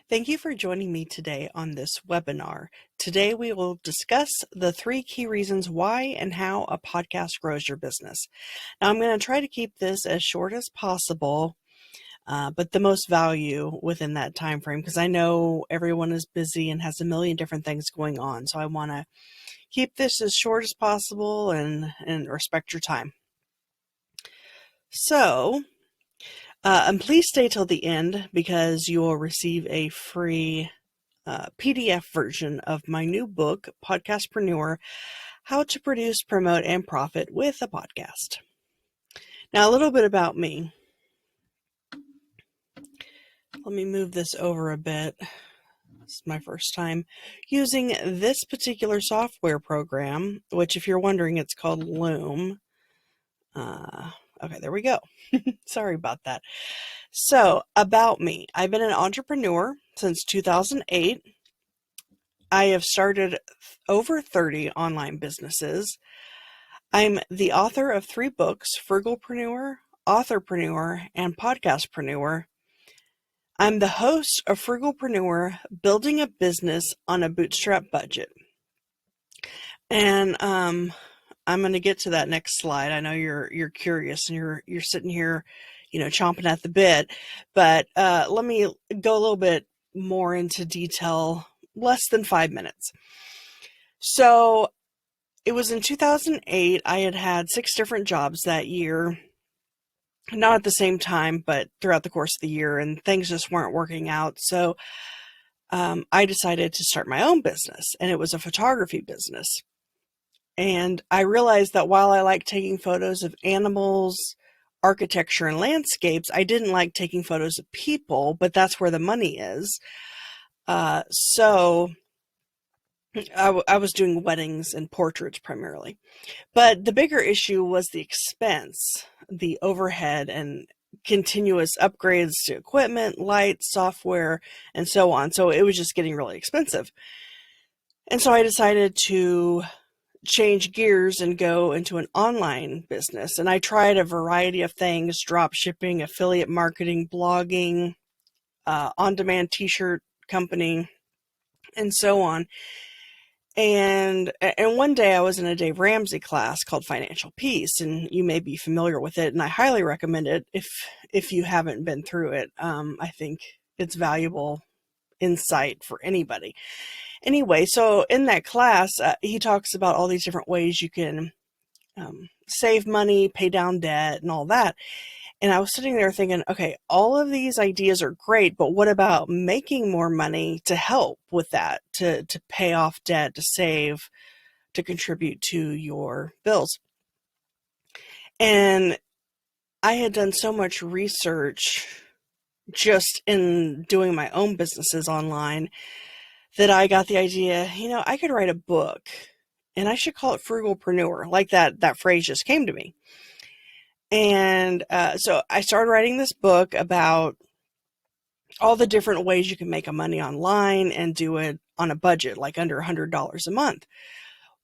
Thank you for joining me today on this webinar. Today we will discuss the 3 key reasons why and how a podcast grows your business. Now I'm going to try to keep this as short as possible, but the most value within that time frame because I know everyone is busy and has a million different things going on. So I want to keep this as short as possible and respect your time. And please stay till the end because you will receive a free PDF version of my new book, Podcastpreneur: How to Produce, Promote, and Profit with a Podcast. Now, a little bit about me. Let me move this over a bit. This is my first time using this particular software program, which, if you're wondering, it's called Loom. Okay, there we go. Sorry about that. So, about me. I've been an entrepreneur since 2008. I have started over 30 online businesses. I'm the author of 3 books: Frugalpreneur, Authorpreneur, and Podcastpreneur. I'm the host of Frugalpreneur: Building a Business on a Bootstrap Budget. And I'm going to get to that next slide. I know you're curious and you're sitting here, chomping at the bit. But let me go a little bit more into detail. Less than 5 minutes. So it was in 2008. I had 6 different jobs that year, not at the same time, but throughout the course of the year, and things just weren't working out. So I decided to start my own business, and it was a photography business. And I realized that while I like taking photos of animals, architecture, and landscapes, I didn't like taking photos of people, but that's where the money is. So I was doing weddings and portraits primarily. But the bigger issue was the expense, the overhead, and continuous upgrades to equipment, lights, software, and so on. So it was just getting really expensive. And so I decided to change gears and go into an online business. And I tried a variety of things: drop shipping, affiliate marketing, blogging, on-demand t-shirt company, and so on. And one day I was in a Dave Ramsey class called Financial Peace, and you may be familiar with it, and I highly recommend it if you haven't been through it. I think it's valuable insight for anybody. Anyway, so in that class, he talks about all these different ways you can save money, pay down debt, and all that. And I was sitting there thinking, okay, all of these ideas are great, but what about making more money to help with that, to pay off debt, to save, to contribute to your bills? And I had done so much research just in doing my own businesses online that I got the idea, I could write a book, and I should call it Frugalpreneur. Like that phrase just came to me. And so I started writing this book about all the different ways you can make money online and do it on a budget, like under $100 a month.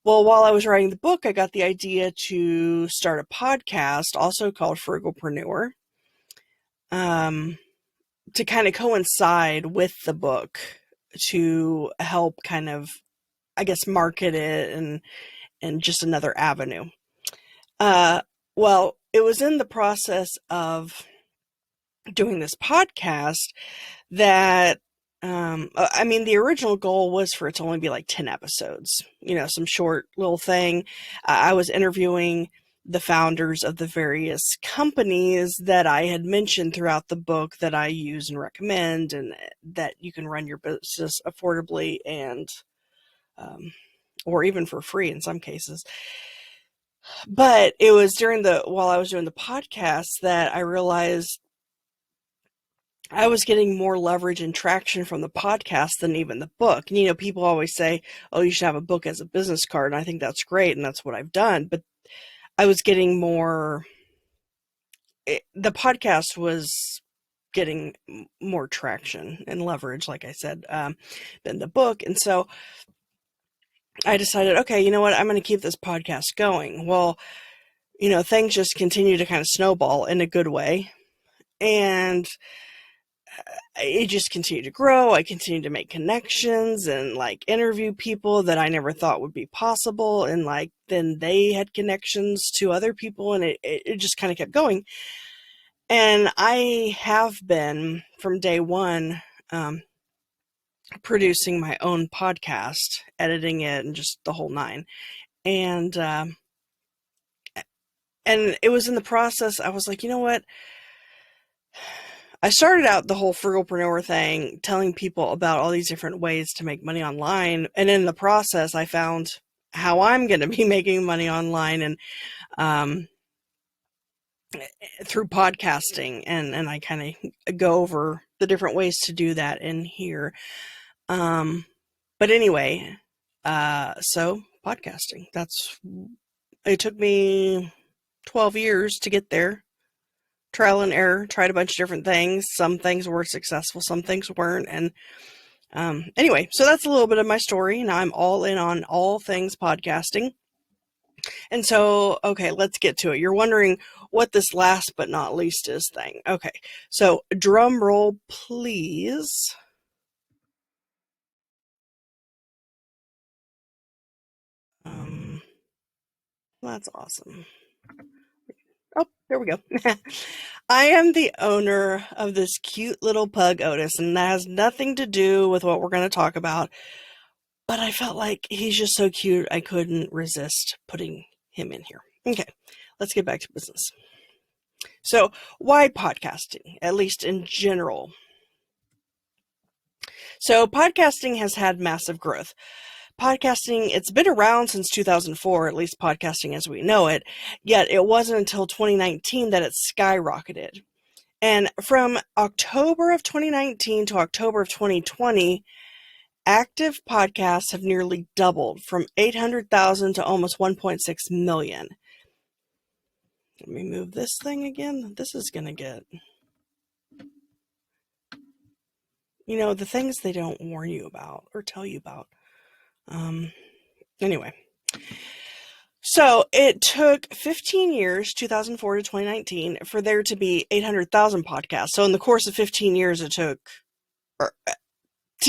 Well, while I was writing the book, I got the idea to start a podcast, also called Frugalpreneur, to kind of coincide with the book, to help kind of, I guess, market it and just another avenue. Well, it was in the process of doing this podcast that, the original goal was for it to only be like 10 episodes, some short little thing. I was interviewing the founders of the various companies that I had mentioned throughout the book that I use and recommend, and that you can run your business affordably and, or even for free in some cases. But it was while I was doing the podcast that I realized I was getting more leverage and traction from the podcast than even the book. And, people always say, oh, you should have a book as a business card. And I think that's great. And that's what I've done. But I was getting the podcast was getting more traction and leverage, like I said, than the book. And so I decided, okay, you know what? I'm going to keep this podcast going. Well, things just continue to kind of snowball in a good way. And it just continued to grow. I continued to make connections and like interview people that I never thought would be possible. And like, then they had connections to other people, and it just kind of kept going. And I have been from day one, producing my own podcast, editing it, and just the whole nine. And, and it was in the process, I was like, you know what? I started out the whole frugalpreneur thing, telling people about all these different ways to make money online. And in the process, I found how I'm going to be making money online, and through podcasting. And I kind of go over the different ways to do that in here. But anyway, so podcasting, it took me 12 years to get there. Trial and error, tried a bunch of different things. Some things were successful, some things weren't. And anyway, so that's a little bit of my story. Now I'm all in on all things podcasting. And so, okay, let's get to it. You're wondering what this last but not least is thing. Okay, so drum roll, please. That's awesome. Oh, there we go. I am the owner of this cute little pug, Otis, and that has nothing to do with what we're going to talk about. But I felt like he's just so cute, I couldn't resist putting him in here. Okay, let's get back to business. So, why podcasting, at least in general? So, podcasting has had massive growth. Podcasting, it's been around since 2004, at least podcasting as we know it, yet it wasn't until 2019 that it skyrocketed. And from October of 2019 to October of 2020, active podcasts have nearly doubled from 800,000 to almost 1.6 million. Let me move this thing again. This is going to get, the things they don't warn you about or tell you about. Anyway, so it took 15 years, 2004 to 2019, for there to be 800,000 podcasts. So in the course of 15 years, to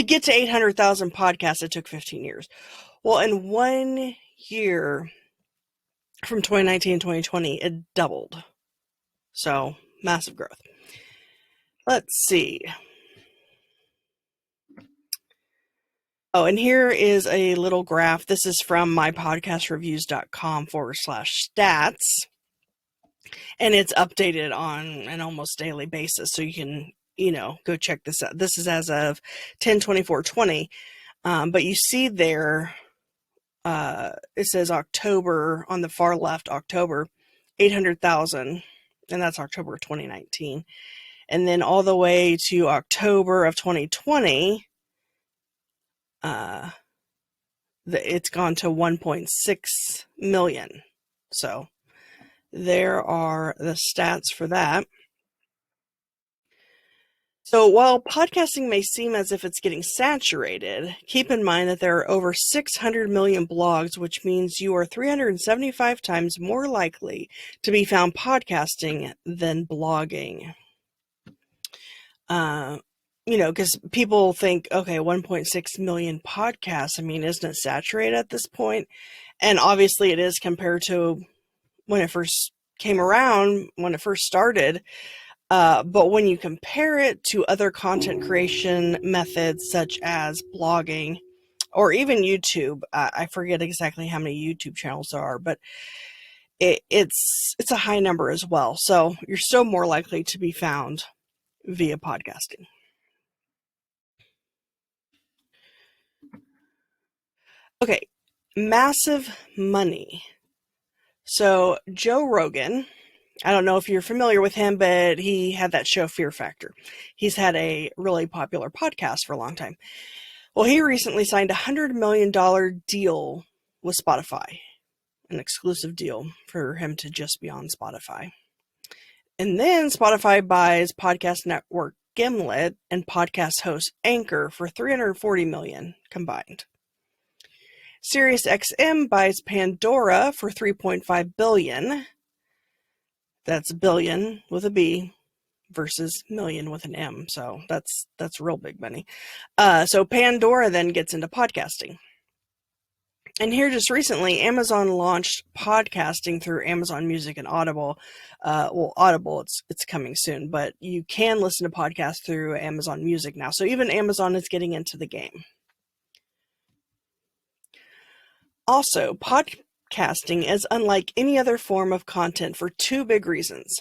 get to 800,000 podcasts, it took 15 years. Well, in 1 year, from 2019 to 2020, it doubled. So massive growth. Let's see. Oh, and here is a little graph. This is from mypodcastreviews.com/stats. And it's updated on an almost daily basis. So you can, go check this out. This is as of 10/24/20. But you see there, it says October on the far left, October, 800,000. And that's October 2019. And then all the way to October of 2020, it's gone to 1.6 million. So there are the stats for that. So while podcasting may seem as if it's getting saturated, keep in mind that there are over 600 million blogs, which means you are 375 times more likely to be found podcasting than blogging. Because people think, okay, 1.6 million podcasts, isn't it saturated at this point? And obviously it is compared to when it first came around, when it first started. But when you compare it to other content creation methods such as blogging or even YouTube, I forget exactly how many YouTube channels there are, but it's a high number as well. So you're still more likely to be found via podcasting. Okay, massive money. So Joe Rogan, I don't know if you're familiar with him, but he had that show Fear Factor. He's had a really popular podcast for a long time. Well, he recently signed a $100 million deal with Spotify, an exclusive deal for him to just be on Spotify. And then Spotify buys podcast network Gimlet and podcast host Anchor for $340 million combined. SiriusXM buys Pandora for $3.5 billion. That's billion with a B. versus million with an M. So that's real big money. So Pandora then gets into podcasting. And here just recently, Amazon launched podcasting through Amazon Music and Audible. Audible, it's coming soon, but you can listen to podcasts through Amazon Music now. So even Amazon is getting into the game. Also, podcasting is unlike any other form of content for two big reasons.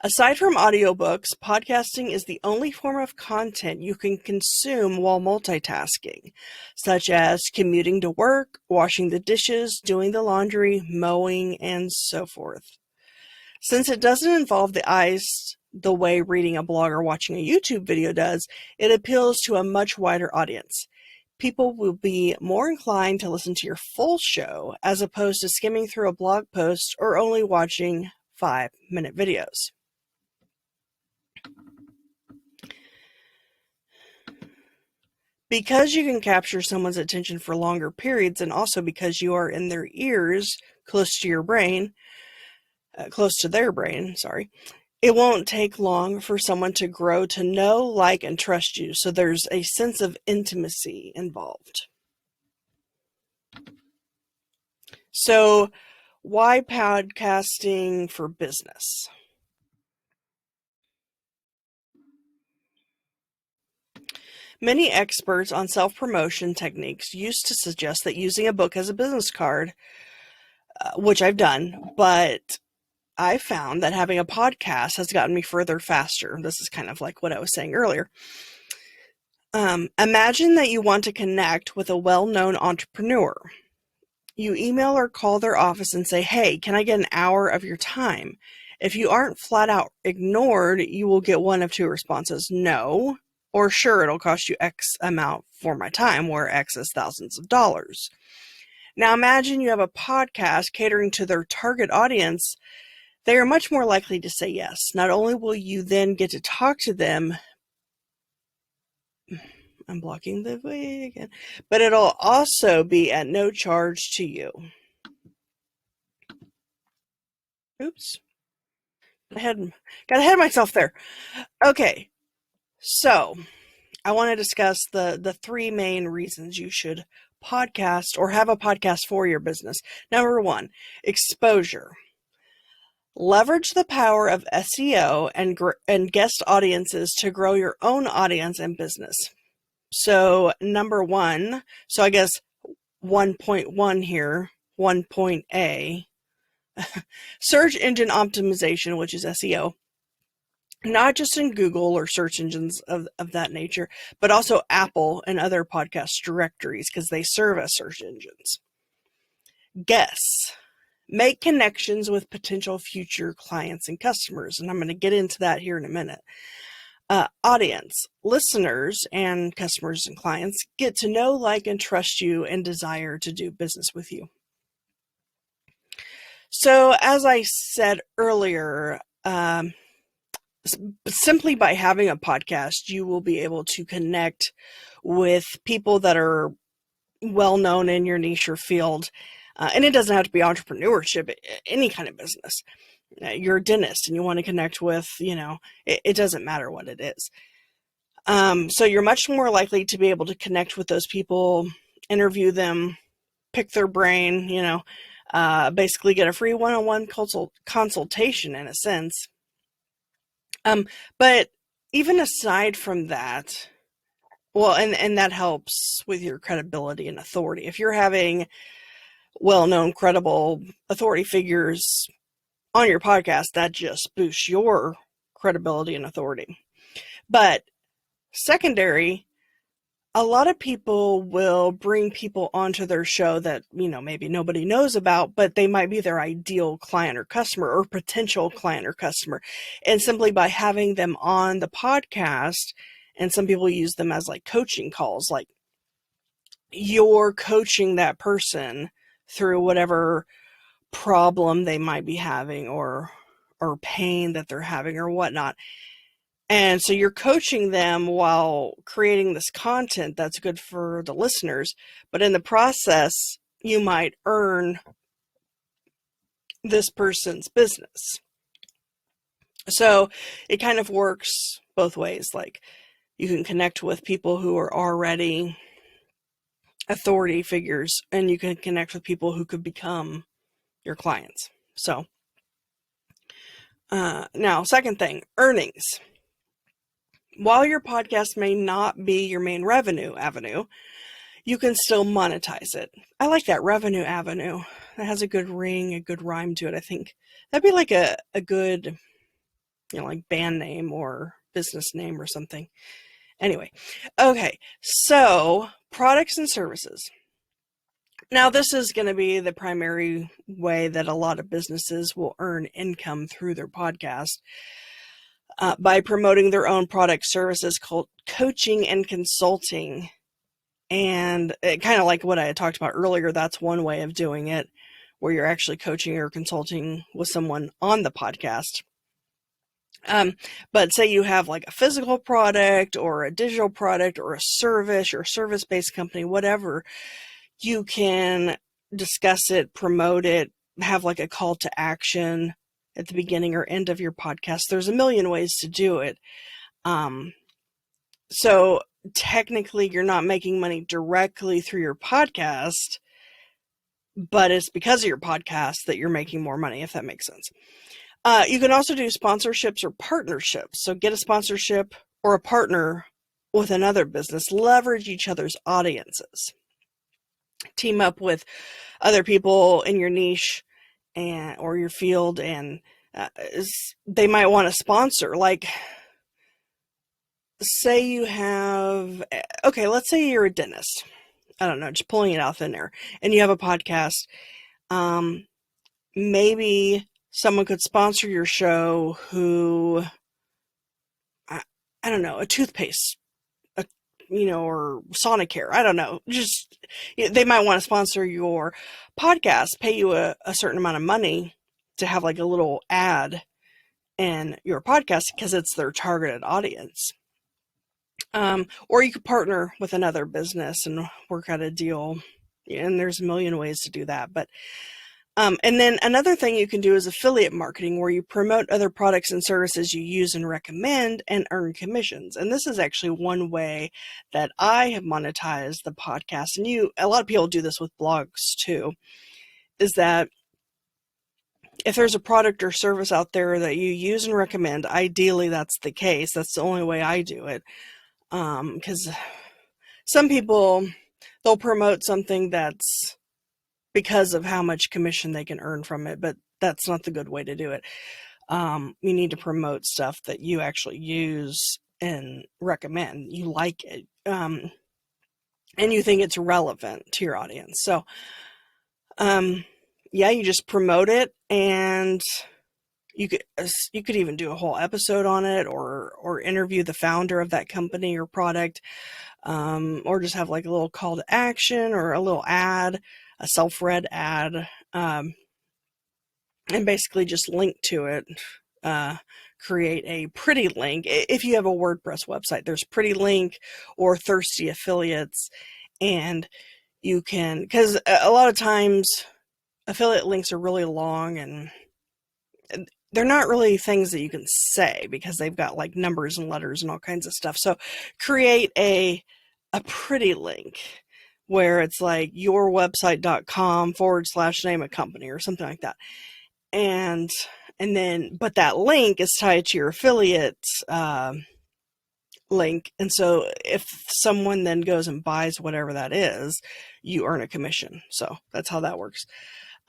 Aside from audiobooks, podcasting is the only form of content you can consume while multitasking, such as commuting to work, washing the dishes, doing the laundry, mowing, and so forth. Since it doesn't involve the eyes the way reading a blog or watching a YouTube video does, it appeals to a much wider audience. People will be more inclined to listen to your full show as opposed to skimming through a blog post or only watching 5-minute videos. Because you can capture someone's attention for longer periods, and also because you are in their ears, close to their brain, it won't take long for someone to grow to know, like, and trust you. So there's a sense of intimacy involved. So why podcasting for business? Many experts on self-promotion techniques used to suggest that using a book as a business card, which I've done, but I found that having a podcast has gotten me further faster. This is kind of like what I was saying earlier. Imagine that you want to connect with a well-known entrepreneur. You email or call their office and say, hey, can I get an hour of your time? If you aren't flat out ignored, you will get one of two responses: no, or sure, it'll cost you X amount for my time, where X is thousands of dollars. Now imagine you have a podcast catering to their target audience. They are much more likely to say yes. Not only will you then get to talk to them, I'm blocking the way again, but it'll also be at no charge to you. Oops. Got ahead of myself there. Okay, so I want to discuss the three main reasons you should podcast or have a podcast for your business. Number one, exposure. Leverage the power of SEO and guest audiences to grow your own audience and business. So number one, so I guess 1.1 here, 1.A, search engine optimization, which is SEO. Not just in Google or search engines of that nature, but also Apple and other podcast directories, because they serve as search engines. Guests. Make connections with potential future clients and customers, and I'm going to get into that here in a minute. Audience. Listeners and customers and clients get to know, like, and trust you and desire to do business with you. So as I said earlier, simply by having a podcast, you will be able to connect with people that are well known in your niche or field. And it doesn't have to be entrepreneurship, any kind of business. You're a dentist and you want to connect with, it doesn't matter what it is. So you're much more likely to be able to connect with those people, interview them, pick their brain, basically get a free one-on-one consultation in a sense. But even aside from that, well, and that helps with your credibility and authority. If you're having well-known, credible authority figures on your podcast, that just boosts your credibility and authority. But secondary, a lot of people will bring people onto their show that, maybe nobody knows about, but they might be their ideal client or customer or potential client or customer. And simply by having them on the podcast, and some people use them as like coaching calls, like you're coaching that person through whatever problem they might be having or pain that they're having or whatnot. And so you're coaching them while creating this content that's good for the listeners, but in the process, you might earn this person's business. So it kind of works both ways. Like, you can connect with people who are already authority figures, and you can connect with people who could become your clients. So now, second thing, earnings. While your podcast may not be your main revenue avenue, you can still monetize it. I like that, revenue avenue. That has a good ring, a good rhyme to it. I think that'd be like a good, like band name or business name or something. Anyway, okay, so products and services. Now, this is going to be the primary way that a lot of businesses will earn income through their podcast, by promoting their own product services called coaching and consulting. And kind of like what I had talked about earlier, that's one way of doing it, where you're actually coaching or consulting with someone on the podcast. But say you have like a physical product or a digital product or a service or service-based company, whatever, you can discuss it, promote it, have like a call to action at the beginning or end of your podcast. There's a million ways to do it. So technically you're not making money directly through your podcast, but it's because of your podcast that you're making more money, if that makes sense. You can also do sponsorships or partnerships. So get a sponsorship or a partner with another business, leverage each other's audiences, team up with other people in your niche or your field, and they might want to sponsor. Like, say you have, okay, let's say you're a dentist. I don't know, just pulling it out thin air, and you have a podcast. Maybe someone could sponsor your show who, I don't know, a toothpaste, or Sonicare. I don't know. Just, they might want to sponsor your podcast, pay you a certain amount of money to have like a little ad in your podcast because it's their targeted audience. Or you could partner with another business and work out a deal. And there's a million ways to do that. But and then another thing you can do is affiliate marketing, where you promote other products and services you use and recommend and earn commissions. And this is actually one way that I have monetized the podcast. And a lot of people do this with blogs too, is that if there's a product or service out there that you use and recommend, ideally that's the case. That's the only way I do it. Because some people, they'll promote something that's because of how much commission they can earn from it, but that's not the good way to do it. You need to promote stuff that you actually use and recommend. You like it, and you think it's relevant to your audience. So, yeah, you just promote it, and you could even do a whole episode on it, or interview the founder of that company or product, or just have like a little call to action or a little ad, a self-read ad, and basically just link to it. Create a pretty link. If you have a WordPress website, there's Pretty Link or Thirsty Affiliates, and you can, because a lot of times affiliate links are really long and they're not really things that you can say because they've got like numbers and letters and all kinds of stuff. So create a pretty link where it's like yourwebsite.com/name a company or something like that. And then, but that link is tied to your affiliate link. And so if someone then goes and buys whatever that is, you earn a commission. So that's how that works.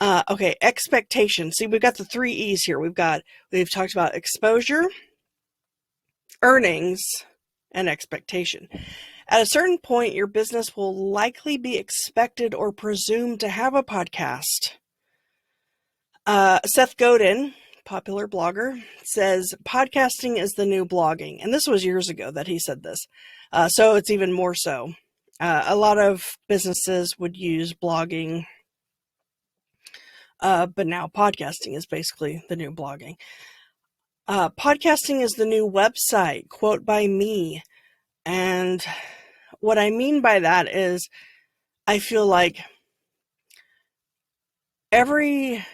Okay, expectation. See, we've got the 3 E's here. We've talked about exposure, earnings, and expectation. At a certain point, your business will likely be expected or presumed to have a podcast. Seth Godin, popular blogger, says podcasting is the new blogging. And this was years ago that he said this. So it's even more so. A lot of businesses would use blogging, but now podcasting is basically the new blogging. Podcasting is the new website, quote by me. And what I mean by that is, I feel like every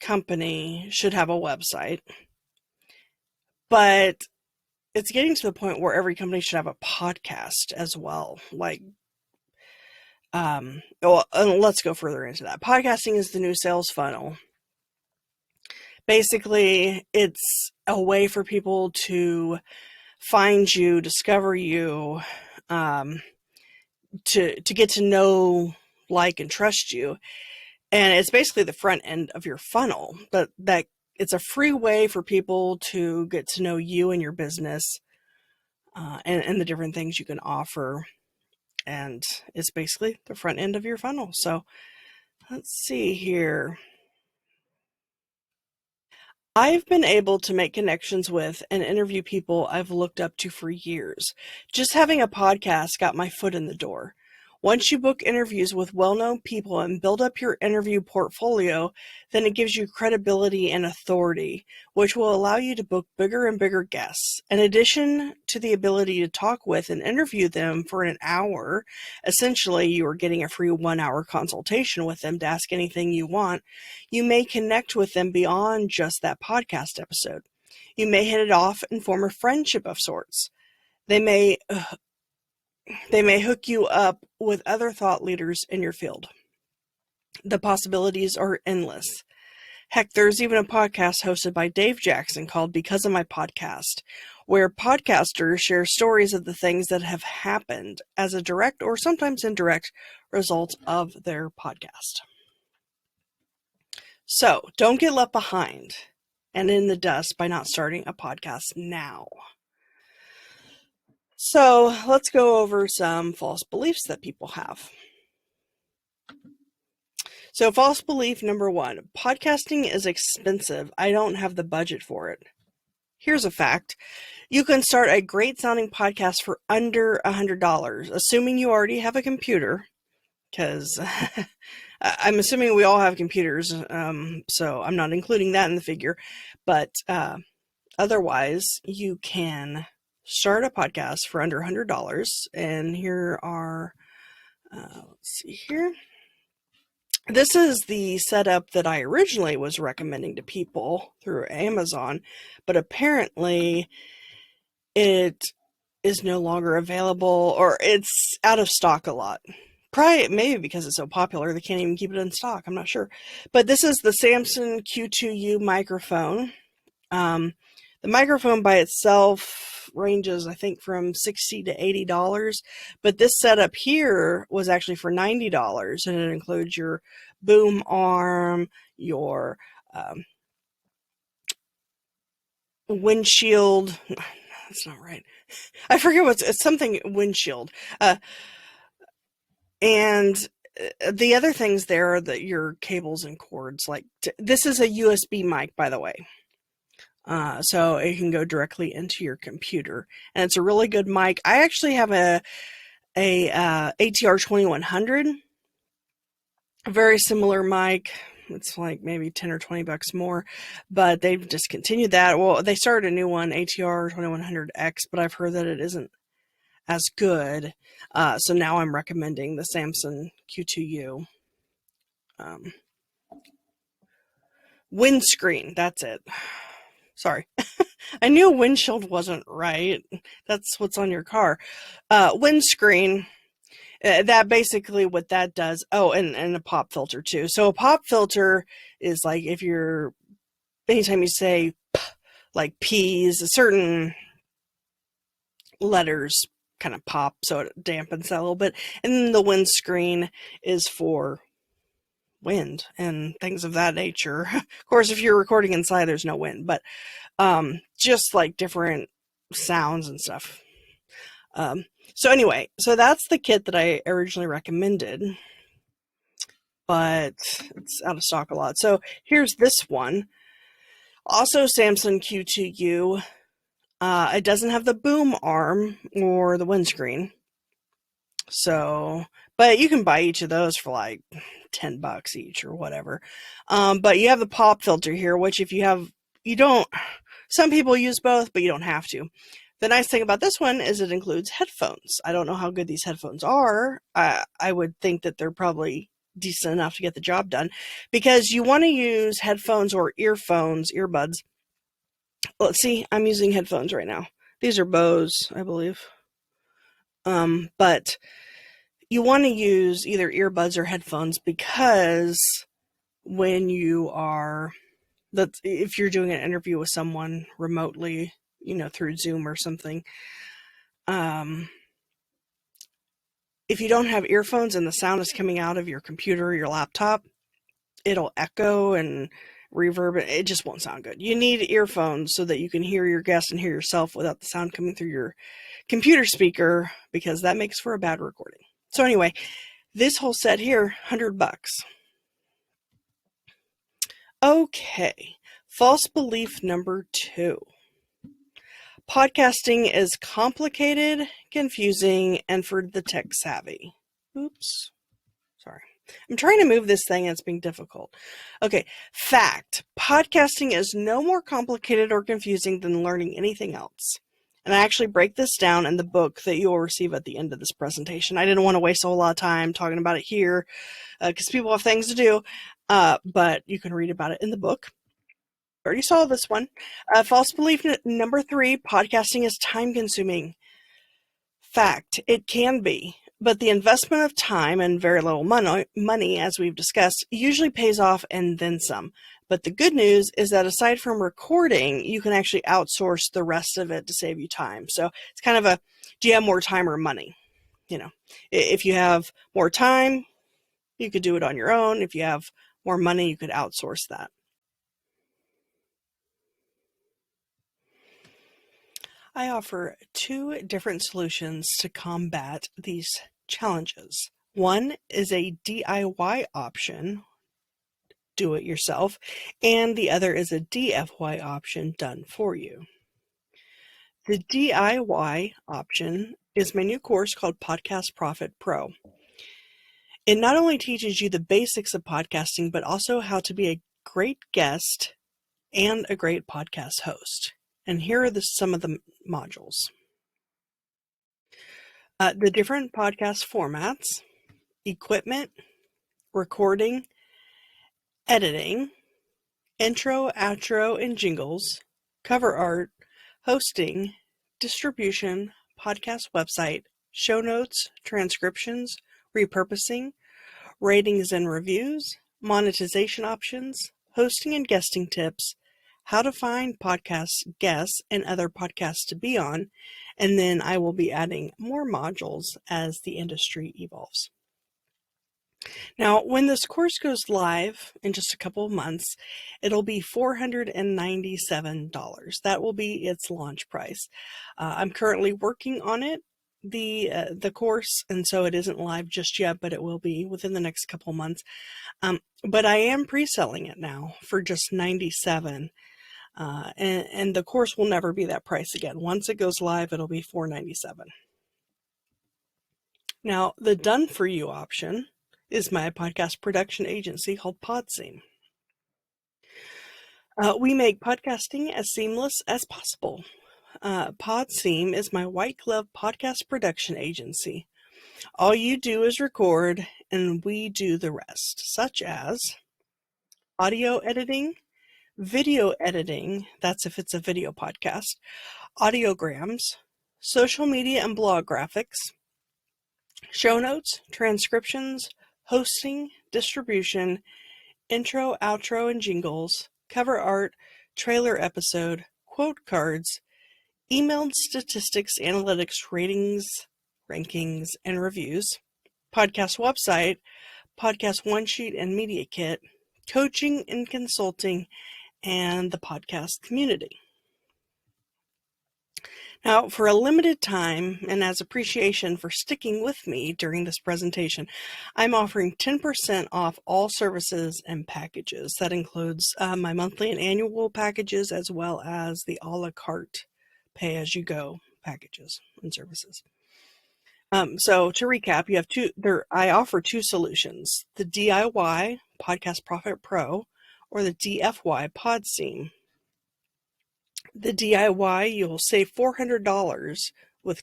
company should have a website, But it's getting to the point where every company should have a podcast as well. Let's go further into that. Podcasting is the new sales funnel. Basically, it's a way for people to find you, discover you, to get to know, like, and trust you. And it's basically the front end of your funnel, but that it's a free way for people to get to know you and your business, and the different things you can offer. And it's basically the front end of your funnel. So let's see here. I've been able to make connections with and interview people I've looked up to for years. Just having a podcast got my foot in the door. Once you book interviews with well-known people and build up your interview portfolio, then it gives you credibility and authority, which will allow you to book bigger and bigger guests. In addition to the ability to talk with and interview them for an hour, essentially you are getting a free 1-hour consultation with them to ask anything you want. You may connect with them beyond just that podcast episode. You may hit it off and form a friendship of sorts. They may hook you up with other thought leaders in your field. The possibilities are endless. Heck, there's even a podcast hosted by Dave Jackson called Because of My Podcast, where podcasters share stories of the things that have happened as a direct or sometimes indirect result of their podcast. So, don't get left behind and in the dust by not starting a podcast now. So, let's go over some false beliefs that people have. So, false belief number 1, podcasting is expensive. I don't have the budget for it. Here's a fact. You can start a great sounding podcast for under $100, assuming you already have a computer, because I'm assuming we all have computers, so I'm not including that in the figure. But otherwise, you can start a podcast for under $100. And here are, let's see here. This is the setup that I originally was recommending to people through Amazon, but apparently it is no longer available, or it's out of stock a lot. Probably, maybe because it's so popular, they can't even keep it in stock. I'm not sure. But this is the Samson Q2U microphone. The microphone by itself ranges, I think, from $60 to $80. But this setup here was actually for $90, and it includes your boom arm, your windshield. That's not right. I forget it's something windshield. And the other things there are your cables and cords. This is a USB mic, by the way. So it can go directly into your computer, and it's a really good mic. I actually have a ATR 2100, a very similar mic. It's like maybe 10 or 20 bucks more, but they've discontinued that. Well, they started a new one, ATR 2100X, but I've heard that it isn't as good. So now I'm recommending the Samson Q2U. Windscreen, that's it. Sorry. I knew windshield wasn't right. That's what's on your car. Windscreen, that basically what that does. Oh, and a pop filter too. So a pop filter is like anytime you say p, like P's, certain letters kind of pop, so it dampens that a little bit. And then the windscreen is for wind and things of that nature. Of course, if you're recording inside, there's no wind, but just like different sounds and stuff. So anyway, so that's the kit that I originally recommended, but it's out of stock a lot. So here's this one, also Samson Q2U. It doesn't have the boom arm or the windscreen. So, but you can buy each of those for like $10 each or whatever. But you have the pop filter here, which some people use both, but you don't have to. The nice thing about this one is it includes headphones. I don't know how good these headphones are. I would think that they're probably decent enough to get the job done, because you want to use headphones or earbuds Let's see, I'm using headphones right now. These are Bose, I believe. But you want to use either earbuds or headphones because when you are, if you're doing an interview with someone remotely, through Zoom or something, if you don't have earphones and the sound is coming out of your computer or your laptop, it'll echo and reverb. It just won't sound good. You need earphones so that you can hear your guest and hear yourself without the sound coming through your computer speaker, because that makes for a bad recording. So anyway, this whole set here, $100. Okay, false belief number 2. Podcasting is complicated, confusing, and for the tech savvy. Oops. Sorry. I'm trying to move this thing and it's being difficult. Okay. Fact. Podcasting is no more complicated or confusing than learning anything else. And I actually break this down in the book that you will receive at the end of this presentation. I didn't want to waste a whole lot of time talking about it here because people have things to do, but you can read about it in the book. I already saw this one. False belief number 3, podcasting is time consuming. Fact. It can be. But the investment of time and very little money, as we've discussed, usually pays off and then some. But the good news is that aside from recording, you can actually outsource the rest of it to save you time. So it's kind of do you have more time or money? If you have more time, you could do it on your own. If you have more money, you could outsource that. I offer 2 different solutions to combat these challenges. One is a DIY option, do it yourself, and the other is a DFY option, done for you. The DIY option is my new course called Podcast Profit Pro. It not only teaches you the basics of podcasting, but also how to be a great guest and a great podcast host. And here are some of the modules. The different podcast formats, equipment, recording, editing, intro, outro, and jingles, cover art, hosting, distribution, podcast website, show notes, transcriptions, repurposing, ratings and reviews, monetization options, hosting and guesting tips, how to find podcast guests and other podcasts to be on, and then I will be adding more modules as the industry evolves. Now, when this course goes live in just a couple of months, it'll be $497. That will be its launch price. I'm currently working on it, the course, and so it isn't live just yet, but it will be within the next couple of months. But I am pre-selling it now for just $97. And the course will never be that price again. Once it goes live, it'll be $497. Now, the done for you option is my podcast production agency called Podseam. We make podcasting as seamless as possible. Podseam is my white glove podcast production agency. All you do is record and we do the rest, such as audio editing, video editing, that's if it's a video podcast, audiograms, social media and blog graphics, show notes, transcriptions, hosting, distribution, intro, outro, and jingles, cover art, trailer episode, quote cards, emailed statistics, analytics, ratings, rankings, and reviews, podcast website, podcast one sheet and media kit, coaching and consulting, and the podcast community. Now, for a limited time, and as appreciation for sticking with me during this presentation, I'm offering 10% off all services and packages. That includes my monthly and annual packages, as well as the a la carte pay-as-you-go packages and services. So to recap, you have I offer 2 solutions: the DIY Podcast Profit Pro or the DFY Podseam. The DIY, you'll save $400 with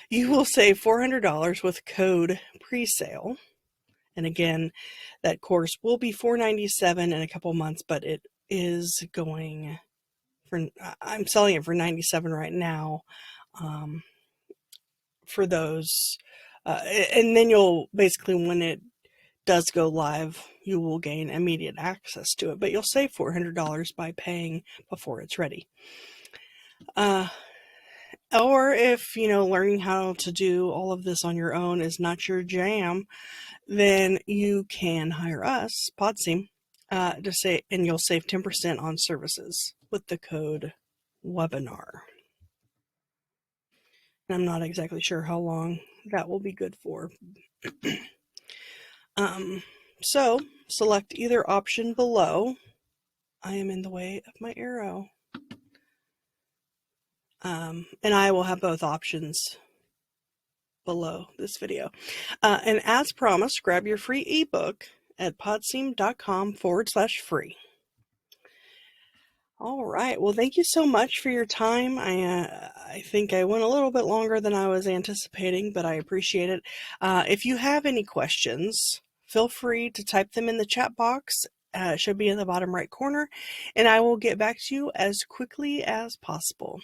You will save $400 with code presale. And again, that course will be $497 in a couple months, but it is going for, I'm selling it for $97 right now, for those, and then you'll basically, when it does go live, you will gain immediate access to it, but you'll save $400 by paying before it's ready. Or if, learning how to do all of this on your own is not your jam, then you can hire us, Podseam, and you'll save 10% on services with the code webinar. And I'm not exactly sure how long that will be good for. So select either option below. I am in the way of my arrow. And I will have both options below this video. And as promised, grab your free ebook at podseam.com/free. All right. Well, thank you so much for your time. I think I went a little bit longer than I was anticipating, but I appreciate it. If you have any questions, feel free to type them in the chat box. It should be in the bottom right corner, and I will get back to you as quickly as possible.